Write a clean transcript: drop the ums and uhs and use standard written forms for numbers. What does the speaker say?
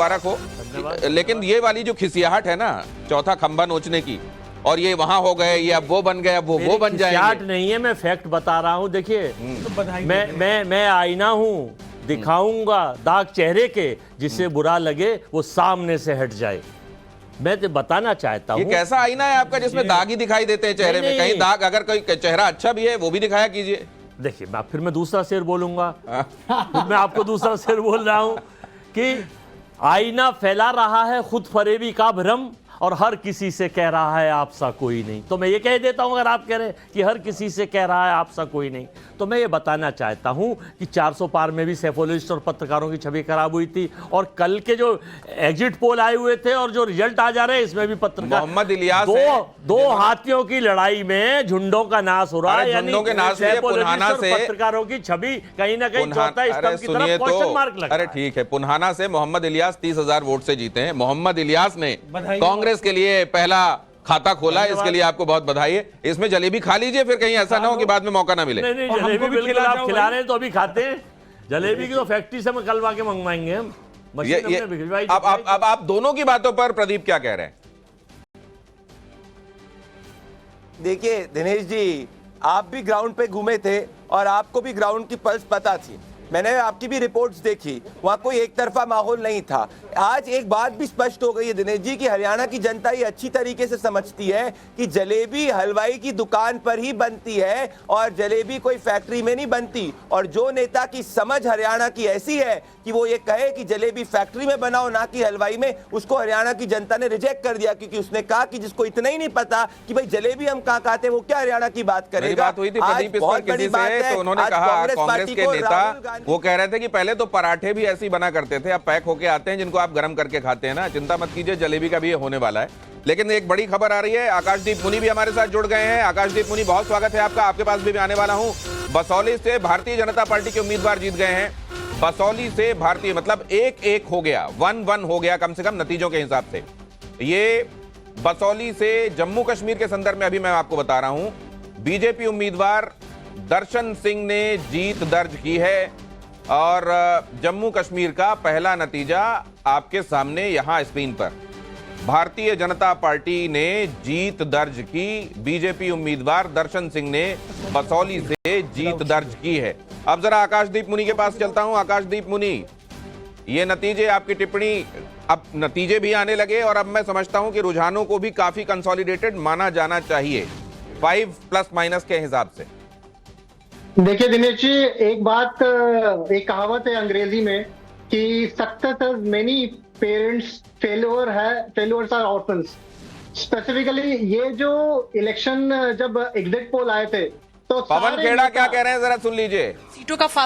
मुबारक हो। लेकिन ये वाली जो खिसियाहट है ना, चौथा खंबा नोचने की, और ये वहां हो गए, ये अब वो बन गए, अब वो बन जाएंगे, नहीं है, मैं फैक्ट बता रहा हूं। देखिए, तो मैं आईना हूं, दिखाऊंगा दाग चेहरे के, जिससे बुरा लगे वो सामने से हट जाए। मैं तो बताना चाहता हूं। ये कैसा आईना है आपका जिसमें दाग ही दिखाई देते हैं चेहरे में? कहीं दाग, अगर कोई चेहरा अच्छा भी है वो भी दिखाया कीजिए। देखिए, फिर मैं दूसरा शेर बोलूंगा। फिर मैं आपको दूसरा शेर बोल रहा हूं कि आईना फैला रहा है खुद फरेबी का भ्रम, और हर किसी से कह रहा है आपसा कोई नहीं। तो मैं ये कह देता हूं, अगर आप कह रहे हैं कि हर किसी से कह रहा है आपसा कोई नहीं, तो मैं ये बताना चाहता हूं कि 400 पार में भी सैफुलिस्ट और पत्रकारों की छवि खराब हुई थी, और कल के जो एग्जिट पोल आए हुए थे और जो रिजल्ट आ जा रहे हैं, इसमें भी पत्रकार मोहम्मद इलियास दो हाथियों की लड़ाई में झुंडों का नाश हो रहा है। यानी पत्रकारों की छवि कहीं ना कहीं चौथा स्तंभ की तरफ क्वेश्चन मार्क लगा। अरे ठीक है, पुन्हाना से मोहम्मद इलियास 30,000 वोट से जीते हैं। मोहम्मद इलियास ने कांग्रेस के लिए पहला खाता खोला, इसके लिए आपको बहुत बधाई है। इसमें जलेबी खा लीजिए, फिर कहीं ऐसा ना हो कि बाद में मौका ना मिले। नहीं, जलेबी बिल्कुल आप खिला रहे हैं तो अभी खाते हैं। जलेबी की तो फैक्ट्री से कलवा के मंगवाएंगे हम। अब आप दोनों की बातों पर प्रदीप क्या कह रहे हैं? देखिए दिनेश जी, आप भी ग्राउंड पे घूमे थे और आपको भी ग्राउंड की पल्स पता थी। मैंने आपकी भी रिपोर्ट्स देखी, वहां कोई एक तरफा माहौल नहीं था। आज एक बात भी स्पष्ट हो गई है दिनेश जी कि हरियाणा की जनता ये अच्छी तरीके से समझती है कि जलेबी हलवाई की दुकान पर ही बनती है और जलेबी कोई फैक्ट्री में नहीं बनती। और जो नेता की समझ हरियाणा की ऐसी है कि वो ये कहे कि जलेबी फैक्ट्री में बनाओ ना कि हलवाई में, उसको हरियाणा की जनता ने रिजेक्ट कर दिया, क्योंकि उसने कहा कि जिसको इतना ही नहीं पता कि भाई जलेबी हम कहाँ खाते हैं, वो क्या हरियाणा की बात करेगा। बात हुई थी प्रदीप इस पर किसी से, तो उन्होंने कहा, कांग्रेस के नेता वो कह रहे थे कि पहले तो पराठे भी ऐसे ही बना करते थे, अब पैक होके आते हैं जिनको आप गर्म करके खाते हैं ना। चिंता मत कीजिए, जलेबी का भी ये होने वाला है। लेकिन एक बड़ी खबर आ रही है, आकाशदीप मुनि भी हमारे साथ जुड़ गए हैं। आकाशदीप मुनि, बहुत स्वागत है आपका, आपके पास भी आने वाला हूं। बसौली से भारतीय जनता पार्टी के उम्मीदवार जीत गए हैं। बसौली से भारतीय, मतलब 1-1 हो गया, 1-1 हो गया कम से कम नतीजों के हिसाब से। ये बसौली से जम्मू कश्मीर के संदर्भ में अभी मैं आपको बता रहा हूं, बीजेपी उम्मीदवार दर्शन सिंह ने जीत दर्ज की है, और जम्मू कश्मीर का पहला नतीजा आपके सामने यहां स्क्रीन पर। भारतीय जनता पार्टी ने जीत दर्ज की, बीजेपी उम्मीदवार दर्शन सिंह ने बसौली से जीत दर्ज की है। अब जरा आकाशदीप मुनि के पास चलता हूं। आकाशदीप मुनि, ये नतीजे, आपकी टिप्पणी, अब नतीजे भी आने लगे और अब मैं समझता हूं कि रुझानों को भी काफी कंसोलिडेटेड माना जाना चाहिए 5± के हिसाब से। देखिए दिनेश जी, एक कहावत है अंग्रेजी में कि success has many parents, failures are orphans. Specifically ये जो इलेक्शन, जब एग्जिट पोल आए थे तो पवन खेड़ा क्या कह रहे हैं, जरा सुन लीजिए। सीटों का